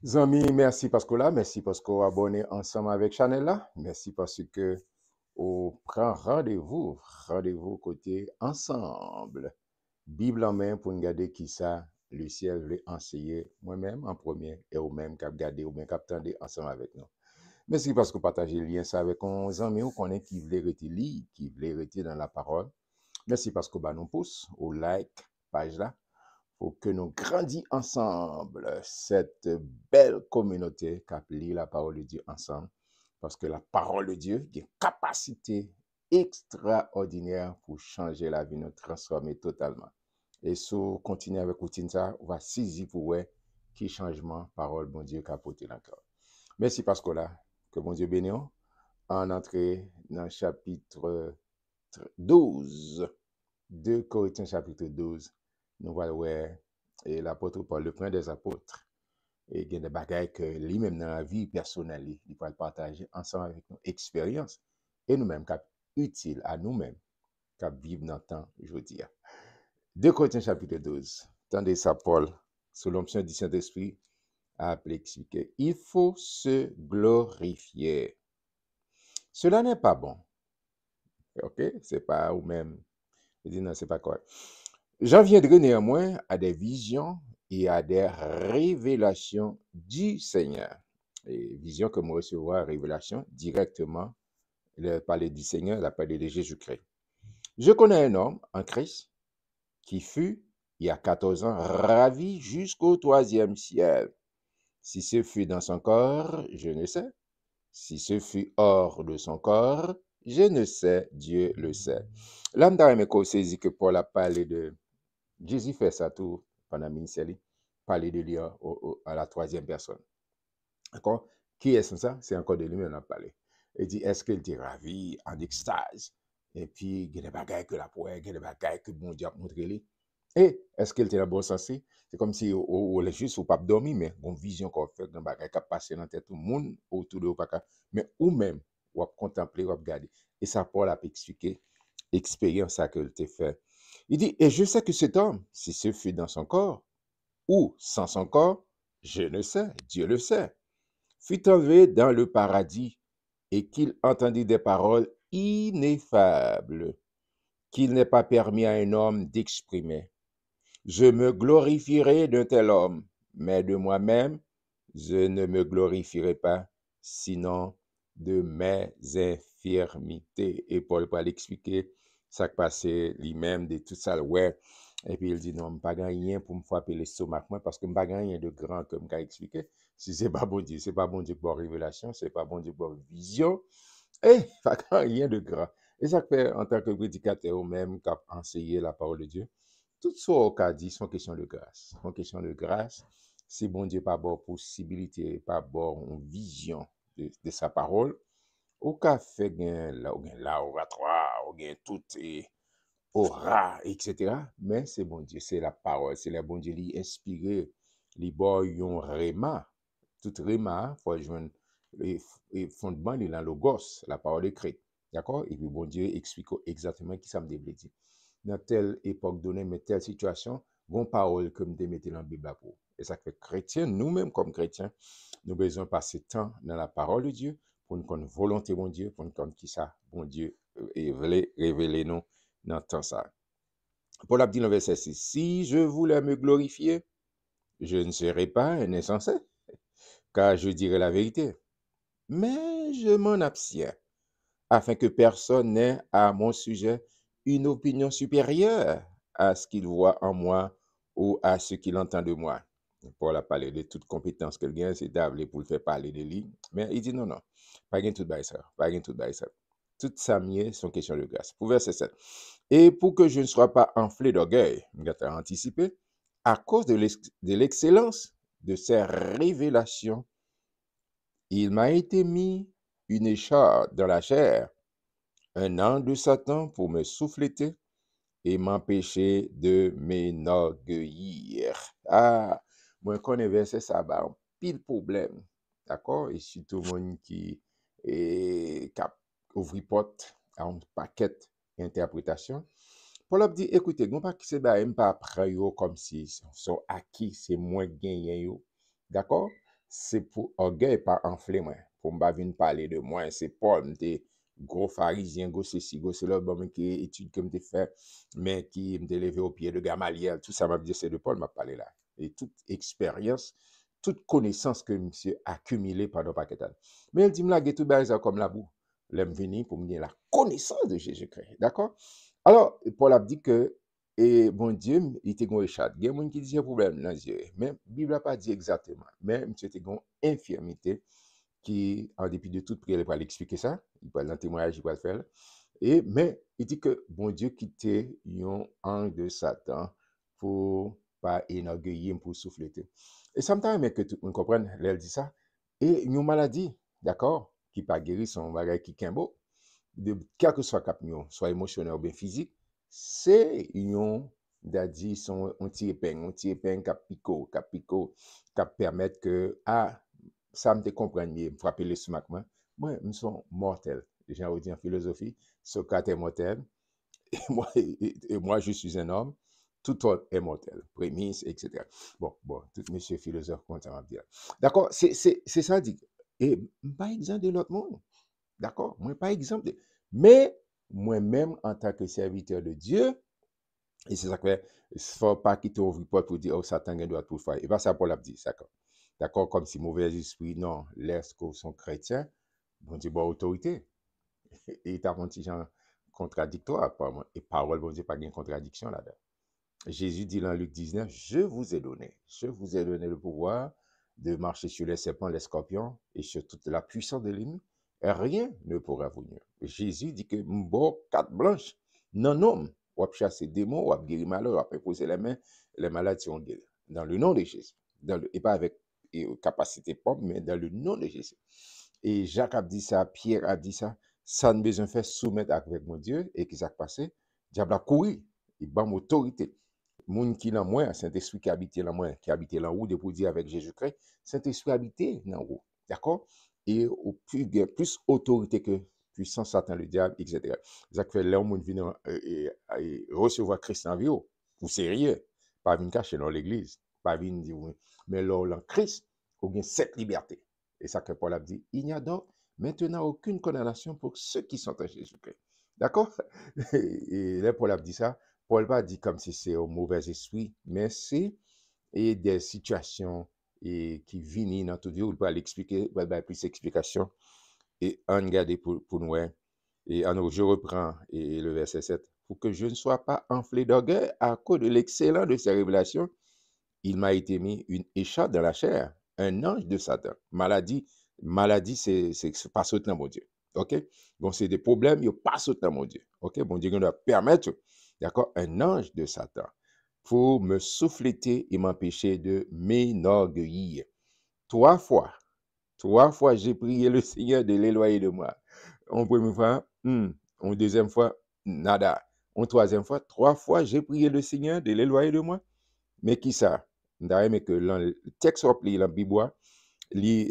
Zami, merci parce que là, merci parce qu'on abonné ensemble avec Chanel là. Merci parce que on prend rendez-vous côté ensemble. Bible en main pour regarder qui ça le ciel veut enseigner moi-même en premier et au même cap garder ou bien cap tendre ensemble avec nous. Merci parce que partagez le lien ça avec nos amis ou connaît qui veut rester libre, qui veut rester dans la parole. Merci parce que bah nous pousse au like page là pour que nous grandissions ensemble cette belle communauté qui a lit la parole de Dieu ensemble. Parce que la parole de Dieu a une capacité extraordinaire pour changer la vie, nous transformer totalement. Et si on continue avec routine ça, on va saisir pour voir qui changement parole bon Dieu qu'a porté dans le cœur. Merci parce que là, que bon Dieu bénisse. En entrée dans le chapitre 12, 2 Corinthiens chapitre 12, nous voyons ouais, et l'apôtre Paul, le premier des apôtres, et il y a des bagages que lui-même dans la vie personnelle, il peut le partager ensemble avec nos expériences et nous-mêmes, qui utile à nous-mêmes, qui vivent dans le temps, je veux dire. 2 Corinthiens chapitre 12, tendez ça, Paul, sous l'onction du Saint-Esprit, a appelé expliquer. Il faut se glorifier. Cela n'est pas bon. OK? C'est pas ou même. Je dis non, c'est pas correct. J'en viendrai néanmoins à des visions et à des révélations du Seigneur. Et vision que moi recevoir, révélation directement, il a parlé du Seigneur, il a parlé de Jésus-Christ. Je connais un homme en Christ qui fut, il y a 14 ans, ravi jusqu'au troisième ciel. Si ce fut dans son corps, je ne sais. Si ce fut hors de son corps, je ne sais, Dieu le sait. L'âme d'Aramé saisit que Paul a parlé de Jésus fait ça tout pendant le ministère, parler de lui à la troisième personne. D'accord? Qui est ça? C'est encore de lui-même a parlé. Il dit, est-ce qu'il était ravi, en extase? Et puis, il y a des bagailles que la poète, il y a des bagailles que bon Dieu a montré lui. Et est-ce qu'il était dans le bon sens? C'est comme si on est juste au pas dormir, mais une vision qu'on fait dans bagaille qui a passé dans la tête tout le monde autour de vous. Mais ou même, ou contempler, ou regarder. Et ça, Paul a expliqué l'expérience qu'il a fait. Il dit, et je sais que cet homme, si ce fut dans son corps ou sans son corps, je ne sais, Dieu le sait, fut enlevé dans le paradis et qu'il entendit des paroles ineffables qu'il n'est pas permis à un homme d'exprimer. Je me glorifierai d'un tel homme, mais de moi-même, je ne me glorifierai pas, sinon de mes infirmités. Et Paul va l'expliquer, ça qui passait lui-même de tout ça, ouais. Et puis il dit, non, je n'ai pas rien pour me frapper l'estomac, moi, parce que je n'ai pas rien de grand comme il a expliqué. Si ce n'est pas bon Dieu, ce n'est pas bon Dieu pour révélation, ce n'est pas bon Dieu pour vision, et pas rien de grand. Et ça fait, en tant que prédicateur ou même qui a enseigné la parole de Dieu, tout ce qu'on dit sont questions de grâce. Sont questions de grâce. Si bon Dieu pas bon possibilité, pas bon vision de sa parole, au cas fait là, oratoire, ou bien tout et aura, etc. Mais c'est bon Dieu, c'est la parole, c'est le bon Dieu qui inspiré, les boy yon rema, tout rema, faut joindre les fondements de la logos, la parole écrite. D'accord? Et puis bon Dieu explique exactement qui ça me devait dire. Dans telle époque donnée, mais telle situation, bon parole que me mettez dans la Bible pour. Et ça fait chrétien, nous-mêmes comme chrétiens, nous besoin passer temps dans la parole de Dieu pour nous connaître volonté bon Dieu, pour nous connaître qui ça, bon Dieu, et révéler nous dans le temps ça. Paul a dit dans le verset 6, si je voulais me glorifier, je ne serais pas un insensé, car je dirais la vérité. Mais je m'en abstiens, afin que personne n'ait à mon sujet une opinion supérieure à ce qu'il voit en moi ou à ce qu'il entend de moi. Paul a parlé de toute compétence que gagne, c'est d'appeler pour le faire parler de lui. Mais il dit non, non, pas gain tout ça, pas gain tout ça. Tout ça mieux sont questions de grâce. Pour verset 7. Et pour que je ne sois pas enflé d'orgueil, je vais anticiper, à cause de l'excellence de ces révélations, il m'a été mis une écharpe dans la chair, un an de Satan pour me souffléter et m'empêcher de m'enorgueillir. Ah, moi, quand on verset ça, bah, un pile problème. D'accord? Et surtout, monde qui ouvre porte à un paquet d'interprétations. Paul a dit, écoutez, non pas que c'est pas après comme si sont acquis, c'est moins gagné. D'accord? c'est pour orgueil pas enflé moi. Pour m'pa venir parler de moi, c'est Paul, m'était gros pharisien, gros ceci, gros cela, bon, mais qui étude que m'était fait, mais qui m'était levé au pied de Gamaliel, tout ça m'a dit c'est de Paul m'a parlé là. Et toute expérience, toute connaissance que monsieur a accumulée pendant paquet d'années. Mais il dit me la tout ça comme la boue. L'aime venir pour me dire la connaissance de Jésus-Christ. D'accord? Alors, Paul a dit que et bon Dieu, il était gon échappe. Il y a des gens qui disent un problème dans les yeux. Mais la Bible n'a pas dit exactement. Mais monsieur était gon infirmité qui, en dépit de toute prière, il va l'expliquer ça. Il va dans le témoignage, il va le faire. Et, mais il dit que bon Dieu quittait un ange de Satan pour pas énorgueillir, pour souffler. Et ça me permet que tout le monde comprenne, elle dit ça. Et une maladie, d'accord, qui pas guéri son bagage qui kimbo, de quel que soit cap soit émotionnel ou bien physique, c'est une d'adi son anti-épingle cap permettre que ça me te comprendre mieux, me frapper le stomac moi me sont mortel. J'ai envie dire en philosophie, Socrate est mortel et moi je suis un homme, tout homme est mortel, prémisse, etc. Bon, tout monsieur philosophe, comment ça va dire. D'accord, c'est ça dit. Et pas exemple de l'autre monde. D'accord? Moi, pas exemple. Mais moi-même, en tant que serviteur de Dieu, et c'est ça que il ne faut pas quitter ouvrir porte pour dire, oh, Satan a droit pour faire. Et pas ça, Paul a dit, d'accord. D'accord, comme si mauvais esprit, non, lorsqu'ils sont chrétiens, bon Dieu, bon autorité. Et il t'a un petit genre contradictoire, apparemment. Et parole, bon Dieu, pas de contradiction là-dedans. Jésus dit dans Luc 19, je vous ai donné le pouvoir de marcher sur les serpents, les scorpions et sur toute la puissance de l'ennemi. Et rien ne pourra vous nuire. Jésus dit que m'bo carte blanche, non homme, ou a chasser démons, ou a guérir malheur, ou a poser les mains, les malades seront guéris. Dans le nom de Jésus. Et pas avec capacité propre, mais dans le nom de Jésus. Et Jacques a dit ça, Pierre a dit ça, ça ne besoin faire soumettre avec mon Dieu, et qui s'est passé, diable a couru, il bat mon autorité. Moun qui dans moi, Saint-Esprit qui habite dans moi, qui habite là haut, pour dire avec Jésus-Christ, Saint-Esprit habite dans haut. D'accord? Et au plus autorité que puissance Satan, le diable, etc. Ça fait là, on vient recevoir Christ en vie, pour sérieux. Pas venir cacher dans l'église. Pas venir dire, oui. Mais là, en Christ, on a cette liberté. Et ça que Paul a dit, il n'y a donc maintenant aucune condamnation pour ceux qui sont en Jésus-Christ. D'accord? Et là, Paul a dit ça. Paul pas dit comme si c'est un mauvais esprit, mais c'est des situations qui viennent dans toute vie, il va l'expliquer, il va donner plus d'explications. Et on regarde pour nous. Et je reprends le verset 7. Pour que je ne sois pas enflé d'orgueil à cause de l'excellence de ces révélations, il m'a été mis une écharpe dans la chair, un ange de Satan. Maladie, c'est pas sauter dans mon Dieu. OK? Donc, c'est des problèmes, il pas sauter dans mon Dieu. OK? Bon Dieu doit permettre, d'accord, un ange de Satan pour me souffleter et m'empêcher de m'enorgueillir. Trois fois, j'ai prié le Seigneur de l'éloigner de moi. En première fois, en deuxième fois, nada. En troisième fois, trois fois, j'ai prié le Seigneur de l'éloigner de moi. Mais qui ça? Mais que le texte rappelé dans la Bible,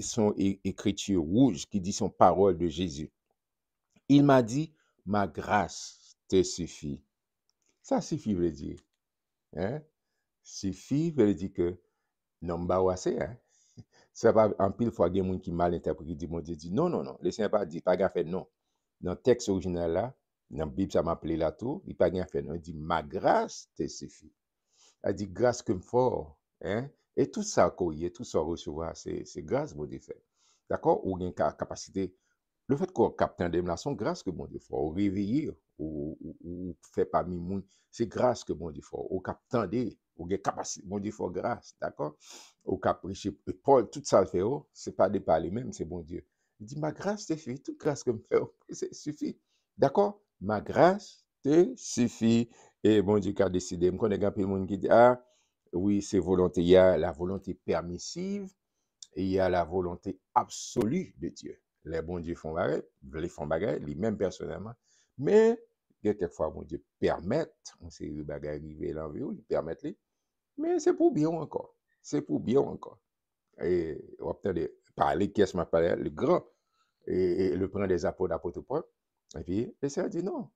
son écriture rouge qui dit son parole de Jésus. Il m'a dit, ma grâce te suffit. Ça suffit, veut dire. Hein? Suffit, veut dire que non, bah, assez, hein? Ça va en pile fois, il y a des gens qui mal interprétent, dit, mon Dieu dit, non, le Seigneur pas dit, pas gaffe, non. Dans le texte original là, dans la Bible, ça m'a appelé là tout, il pas gaffe, non. Il dit, ma grâce te suffit. Elle dit, grâce que me fort, hein? Et tout ça, tout ça recevoir, c'est grâce, mon Dieu fait. D'accord? Ou une capacité, le fait qu'on capte un démlation, grâce que mon Dieu fait, ou réveiller, ou fait parmi moun, c'est grâce que mon Dieu fait, ou capte ou une capacité, mon Dieu fait grâce, d'accord? Ou cap prêcher, Paul, tout ça le fait, c'est pas de parler même, c'est bon Dieu. Il dit, ma grâce te suffit, toute grâce que me fait, c'est suffit. D'accord? Ma grâce te suffit. Et bon Dieu qui a décidé, je connais un peu de monde qui dit, ah, oui, c'est volonté, il y a la volonté permissive et il y a la volonté absolue de Dieu. Les bons Dieu font bagaille, les mêmes personnellement, mais quelquefois, bon Dieu permettent, on sait les bagailles arriver l'envie, ils permettent les, mais c'est pour bien encore. C'est pour bien encore. Et on va peut-être parler, qu'est-ce que je parlé, le grand, et le prend des apôtres d'apôtre Paul, et puis, et ça dit non.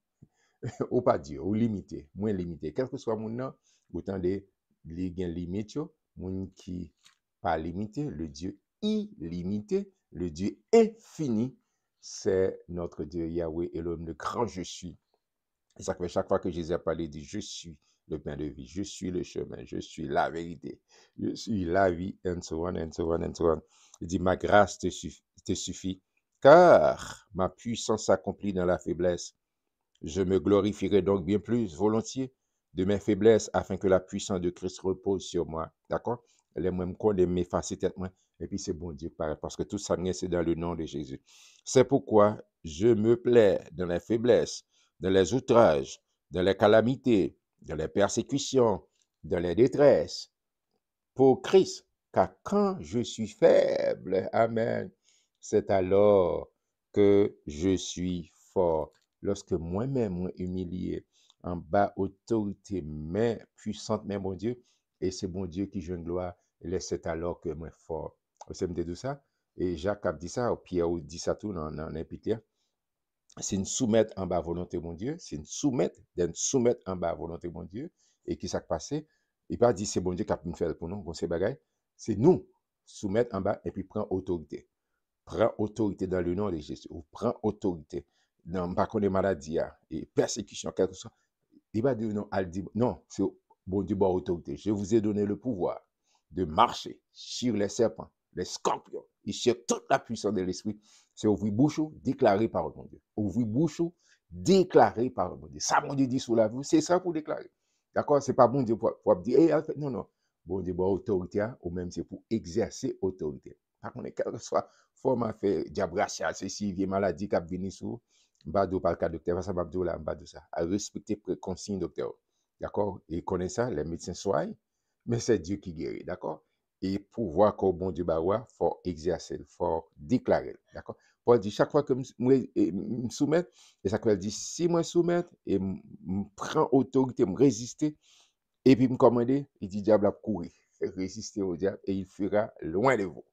Ou pas dire, ou limité, moins limité. Quel que soit mon nom, autant de limite, mon qui pas limité, le Dieu illimité, le Dieu infini, c'est notre Dieu Yahweh Elohim, le grand je suis. Et ça fait chaque fois que Jésus a parlé, il dit, je suis le pain de vie, je suis le chemin, je suis la vérité, je suis la vie, and so on, and so on, and so on. Il dit, ma grâce te suffit, car ma puissance s'accomplit dans la faiblesse. Je me glorifierai donc bien plus volontiers de mes faiblesses afin que la puissance de Christ repose sur moi. D'accord? Les mêmes qu'on de m'effacer tête moi. Et puis c'est bon Dieu pareil, parce que tout ça c'est dans le nom de Jésus. C'est pourquoi je me plais dans les faiblesses, dans les outrages, dans les calamités, dans les persécutions, dans les détresses, pour Christ. Car quand je suis faible, amen, c'est alors que je suis fort. Lorsque moi-même, moi humilié, en bas autorité, mais puissante, mais mon Dieu, et c'est bon Dieu qui joue une gloire, et c'est alors que moi fort. Vous savez de tout ça? Et Jacques a dit ça, ou Pierre a dit ça tout dans l'Épître. C'est une soumettre en bas volonté mon Dieu, c'est une soumettre en bas volonté mon Dieu, et qui s'est passé, il pas dit c'est bon Dieu qui a pu faire pour nous, bon c'est bagaille, c'est nous soumettre en bas et puis prendre autorité. Prends autorité dans le nom de Jésus, ou prends autorité dans pas qu'on maladie et persécution, quelque chose. Il va dire non, elle dit non, c'est bon Dieu, bonne autorité. Je vous ai donné le pouvoir de marcher sur les serpents, les scorpions, et sur toute la puissance de l'esprit. C'est ouvrir bouche, déclarer par mon Dieu. Ouvrir bouche, déclarer par mon Dieu. Ça, mon Dieu dit sous la vie, c'est ça pour déclarer. D'accord? C'est pas bon Dieu pour dire, hey, non, non. Bon Dieu, bonne autorité, ou même c'est pour exercer autorité. Par contre, quel que soit format fait, diabracia, ceci, vieille maladie qui a venu sous. Mbado par le cas docteur, ça m'a dit là, mbado ça. À respecter les consignes docteur. D'accord? Et connaît ça, les médecins soignent, mais c'est Dieu qui guérit. D'accord? Et pour voir que bon Dieu bawa, faut exercer, faut déclarer. D'accord? Paul dit chaque fois que je me soumets, et ça qu'il dit si moi soumets et me prends autorité, me résister, et puis me commander, il dit diable a courir, résister au diable, et il fuira loin de vous.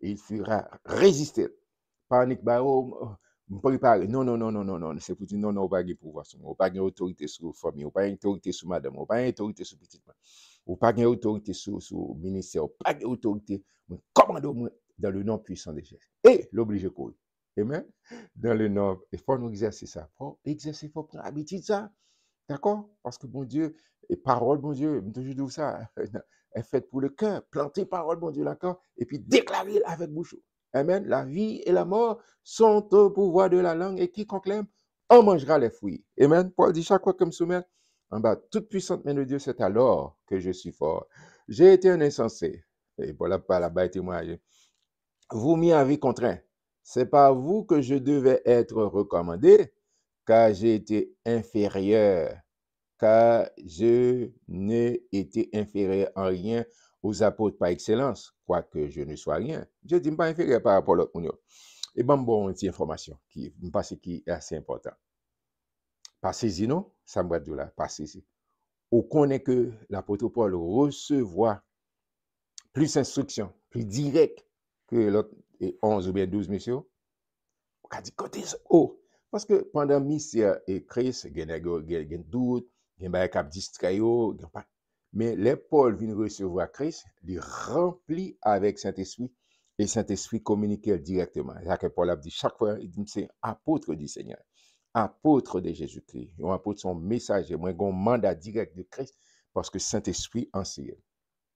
Et il fuira résister. Panique, bah, me préparer. Non, non, non, non, non, non. C'est pour dire non, non, pas de pouvoir sur moi. Pas d'autorité sur la famille. Pas d'autorité sur madame. Pas d'autorité sur petite maman. Pas d'autorité sur le ministère. Pas d'autorité. Commande-moi dans le nom puissant de Jésus. Et l'oblige courir. Amen. Dans le nom. Il faut nous exercer ça. Il faut exercer, il faut prendre l'habitude ça. D'accord? Parce que bon Dieu, et parole, bon Dieu, je toujours dis ça, est faite pour le cœur. Planter parole, bon Dieu, d'accord? Et puis déclarer avec bouche. Amen. La vie et la mort sont au pouvoir de la langue et quiconque l'aime, en mangera les fruits. Amen. Paul dit chaque fois que je me soumets, en bas, toute puissante main de Dieu, c'est alors que je suis fort. J'ai été un insensé. Et voilà, pas là-bas, témoignage. Vous m'y avez contraint. C'est par vous que je devais être recommandé, car j'ai été inférieur, car je n'ai été inférieur en rien aux apôtres par excellence, quoique je ne sois rien. Je ne dis pas inférieur par rapport à l'autre. Et bon, une petite information qui me passe qui est assez important. Passez-y, non? Ça me va dire là, passez-y. On connaît que l'apôtre Paul recevoir plus d'instructions, plus direct que l'autre 11 ou bien 12 messieurs. On a dit côté haut. Parce que pendant mystère et Christ, il y a des doutes, il y a des distraits, mais les Paul viennent recevoir Christ, il remplit avec Saint-Esprit, et Saint-Esprit communique directement. C'est que Paul a dit chaque fois, il dit c'est apôtre du Seigneur, apôtre de Jésus-Christ. Un apôtre son messager, moi j'ai un mandat direct de Christ parce que Saint-Esprit enseigne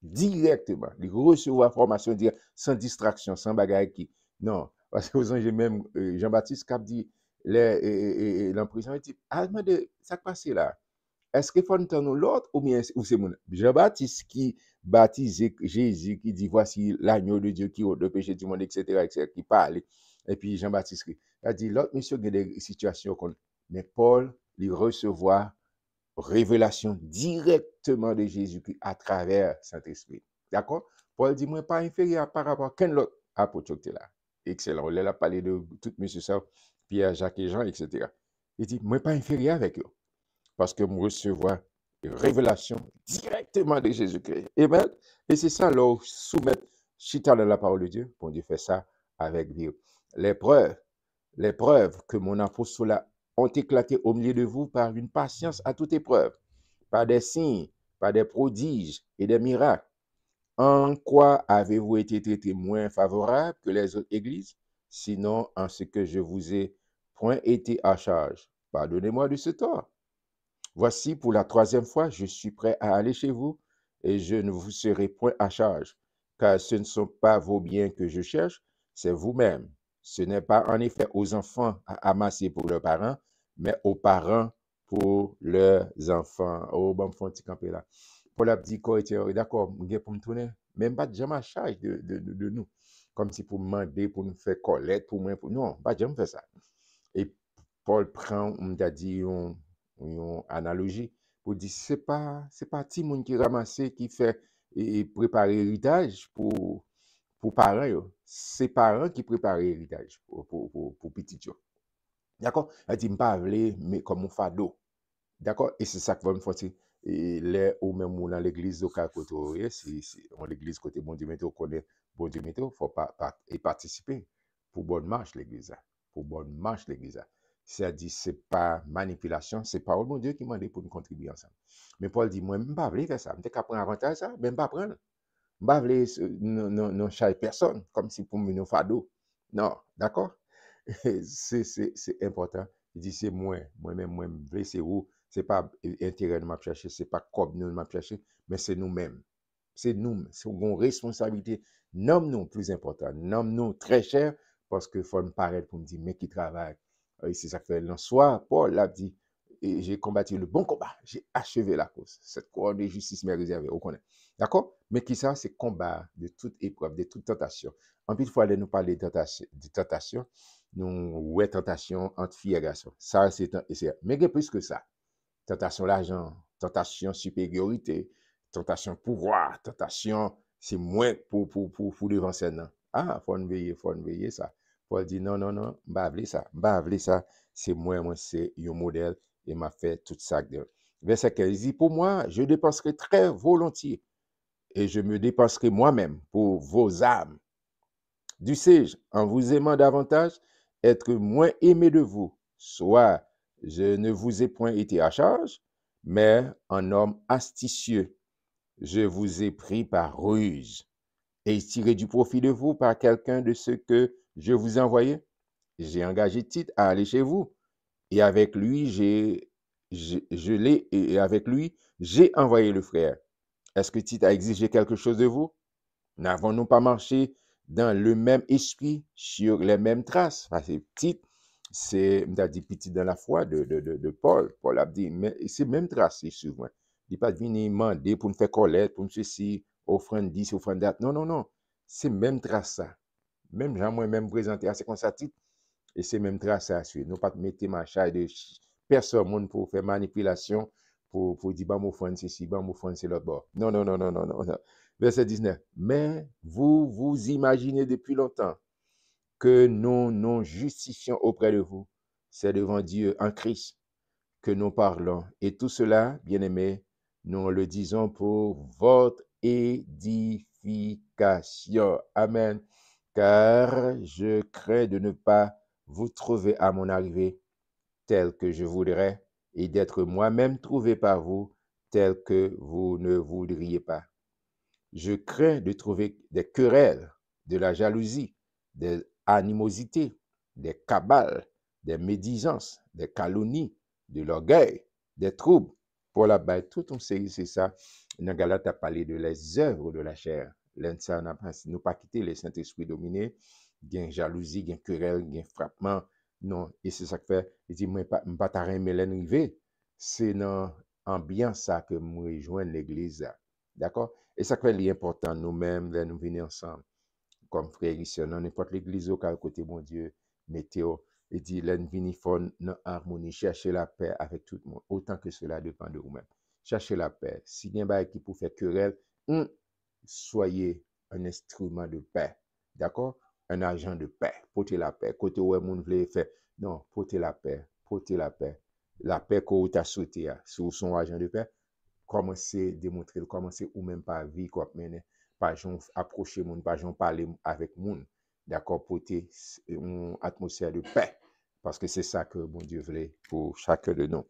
directement. Il reçoit la formation directe, sans distraction, sans bagaille qui. Non, parce que j'ai même Jean-Baptiste qui a dit l'emprisonnement, il dit, ah, ça qui passe là. Est-ce qu'il faut entendre l'autre ou bien c'est mon Jean-Baptiste qui baptise Jésus, qui dit voici l'agneau de Dieu qui ôte le péché du monde, etc., qui parle. Et puis Jean-Baptiste qui a dit l'autre monsieur a des situations comme. Mais Paul, il recevoir révélation directement de Jésus-Christ à travers Saint-Esprit. D'accord? Paul dit moi pas inférieur par rapport à quel autre apôtre là. Excellent. On a parlé de tout monsieur ça, Pierre, Jacques et Jean, etc. Il dit moi pas inférieur avec eux. Parce que moi recevoir une révélation directement de Jésus-Christ. Amen. Et c'est ça, là, soumettre chita dans la parole de Dieu. Bon Dieu fait ça avec Dieu. Les preuves que mon apostolat ont éclaté au milieu de vous par une patience à toute épreuve, par des signes, par des prodiges et des miracles. En quoi avez-vous été traité moins favorable que les autres églises? Sinon, en ce que je vous ai point été à charge. Pardonnez-moi de ce tort. Voici pour la troisième fois, je suis prêt à aller chez vous et je ne vous serai point à charge, car ce ne sont pas vos biens que je cherche, c'est vous-même. Ce n'est pas en effet aux enfants à amasser pour leurs parents, mais aux parents pour leurs enfants. Oh, bon, font petit campé là. Paul a dit, d'accord, pour me tourner, même pas jamais à charge de nous. Comme si pour me demander, pour nous faire collecte, pour moi, non, pas jamais faire ça. Et Paul prend, on t'a dit, une analogie pour dire, c'est pas tout le monde qui ramasse, qui fait et préparer l'héritage pour parents, yo. C'est parents qui préparent l'héritage pour petit yo. D'accord? Elle dit, pas mais comme un fardeau. D'accord? Et c'est ça que va me faire. Et là, ou même ou dans l'église, au cas côté, si l'église côté bon Dieu, mais on connaît bon Dieu, mais il faut y participer pour bonne marche l'église. Pour bonne marche l'église. C'est-à-dire, c'est pas manipulation, c'est pas bon Dieu qui m'a dit pour nous contribuer ensemble. Mais Paul dit, moi, je ne pas faire ça. Je ne pas prendre avantage ça, mais je ne pas prendre. Je ne pas chaque personne, comme si pour me nous fardeau. Non, d'accord? C'est important. Il dit, c'est moi-même, moi, c'est où? C'est pas intérêt de m'a chercher, c'est pas comme nous m'a chercher, mais c'est nous-mêmes. C'est nous, c'est une responsabilité. Nomme-nous plus important, nomme-nous très cher, parce que faut me paraître pour me dire, mais qui travaille. C'est ça que fait le soir, Paul a dit, j'ai combattu le bon combat, j'ai achevé la course. Cette couronne de justice m'est réservée, on connaît. D'accord? Mais qui ça, c'est combat de toute épreuve, de toute tentation. En plus, il faut aller nous parler de tentation. Nous, ouais, tentation entre filles et garçons. Ça, mais il y a plus que ça. Tentation l'argent, tentation supériorité, tentation pouvoir, tentation, c'est moins pour devant scène. Ah, faut nous veiller ça. Paul dit non, non, non, bah ça, c'est moi, c'est un modèle et m'a fait tout ça. Verset 15, il dit, pour moi, je dépenserai très volontiers et je me dépenserai moi-même pour vos âmes. Dussé-je, en vous aimant davantage, être moins aimé de vous, soit je ne vous ai point été à charge, mais en homme astucieux, je vous ai pris par ruse et tiré du profit de vous par quelqu'un de ce que je vous ai envoyé. J'ai engagé Tite à aller chez vous et avec lui, et avec lui, j'ai envoyé le frère. Est-ce que Tite a exigé quelque chose de vous? N'avons-nous pas marché dans le même esprit, sur les mêmes traces? Parce que Tite, c'est, on a dit petit dans la foi de Paul. Paul a dit, mais c'est même trace, c'est souvent. Il n'est pas venu demander pour me faire collecte, pour me ceci, offrande 10, offrande date. Non, non, non. C'est même trace ça. Même Jean, moi-même présenté à ce comme ça, Tite, et c'est même trace à suivre. Nous pas mettre ma charge de personne pour faire manipulation, pour dire, bah, mon offrande ceci, bah, mon offrande c'est l'autre bord. Non, non, non, non, non, non, non. Verset 19. Mais vous vous imaginez depuis longtemps que nous nous justifions auprès de vous. C'est devant Dieu en Christ que nous parlons. Et tout cela, bien-aimés, nous le disons pour votre édification. Amen. Car je crains de ne pas vous trouver à mon arrivée tel que je voudrais et d'être moi-même trouvé par vous tel que vous ne voudriez pas. Je crains de trouver des querelles, de la jalousie, des animosités, des cabales, des médisances, des calomnies, de l'orgueil, des troubles. Pour la bête, tout on sait, c'est ça. Dans Galate a parlé de les œuvres de la chair. L'un n'a pas, nous pas quitté le Saint-Esprit dominé, gain jalousie, gain querelle, gain frappement. Non, et c'est ça que fait, il dit, moi, pas ta remèlen rivé. C'est dans l'ambiance ça que moi rejoins l'église. D'accord? Et ça fait l'important nous-mêmes, là, nous venir ensemble, comme frères et sœurs, dans n'importe l'église au cas côté mon Dieu, météo, et dit, là, nous venir dans harmonie, chercher la paix avec tout le monde, autant que cela dépend de vous-même. Cherchez la paix. Si il y a qui pour faire querelle, soyez un instrument de paix. D'accord? Un agent de paix. Portez la paix. Côté où le monde veut faire. Non, portez la paix. Portez la paix. La paix que vous avez souhaité, si son agent de paix, commencer à démontrer, commencer ou même pas vie qu'on mener, pas approcher moun, pas parler avec moun, d'accord, porter une atmosphère de paix, parce que c'est ça que mon Dieu voulait pour chacun de nous.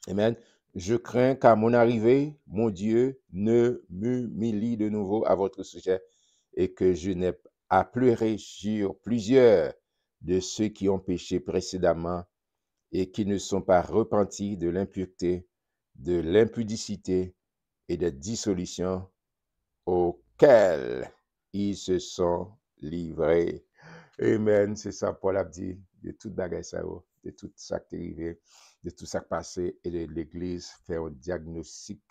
Amen. Je crains qu'à mon arrivée, mon Dieu ne m'humilie de nouveau à votre sujet et que je n'ai à pleurer sur plusieurs de ceux qui ont péché précédemment et qui ne sont pas repentis de l'impureté, de l'impudicité et de dissolution auxquelles ils se sont livrés. Amen. C'est ça, Paul a dit, de toute bagaille ça, de tout ça qui est arrivé, de tout ça qui est passé, et de l'Église fait un diagnostic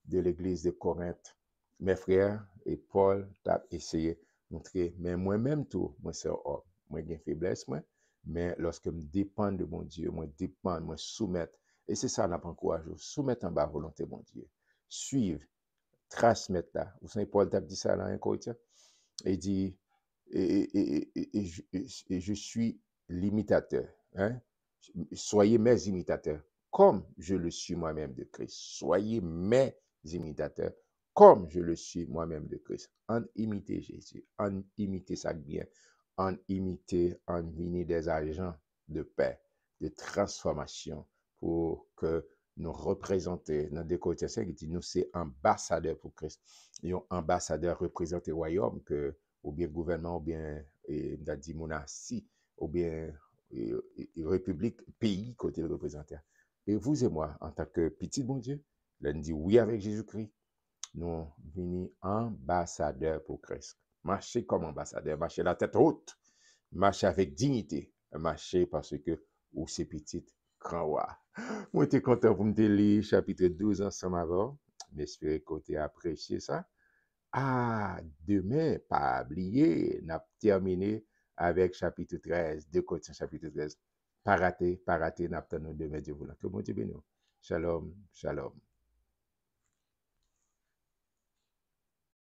de l'Église de Corinthe. Mes frères, et Paul a essayé de montrer, mais moi-même tout, moi c'est homme, moi j'ai une faiblesse, moi, mais lorsque je dépends de mon Dieu, moi dépends, moi soumettre, et c'est ça, on a pas encouragé, soumettre en bas volonté, mon Dieu, suivre, transmettre là. Vous savez, Paul t'a dit ça dans un Corinthien, il dit, et je suis l'imitateur. Hein? Soyez mes imitateurs, comme je le suis moi-même de Christ. Soyez mes imitateurs, comme je le suis moi-même de Christ. En imiter Jésus, en imiter sa bien, en imiter, en venir des agents de paix, de transformation, pour que nous représenter dans des côtés, qui dit, nous, c'est ambassadeurs pour Christ. Nous, ambassadeurs représentent le royaume que ou bien gouvernement, ou bien dit monarchie, ou bien république, pays côté représentant. Et vous et moi, en tant que petit bon Dieu, l'on dit oui avec Jésus-Christ, nous venons ambassadeurs pour Christ. Marcher comme ambassadeur, marcher la tête haute, marcher avec dignité, marcher parce que ou c'est petit, grand roi. Moi, j'étais content pour me lire chapitre 12 ensemble avant. J'espère que tu as apprécié ça. Ah, demain, pas oublier, on a terminé avec chapitre 13, 2 Corinthiens chapitre 13. Pas raté, n'a pas demain, Dieu voulant. Que bon Dieu bénisse. Shalom, shalom.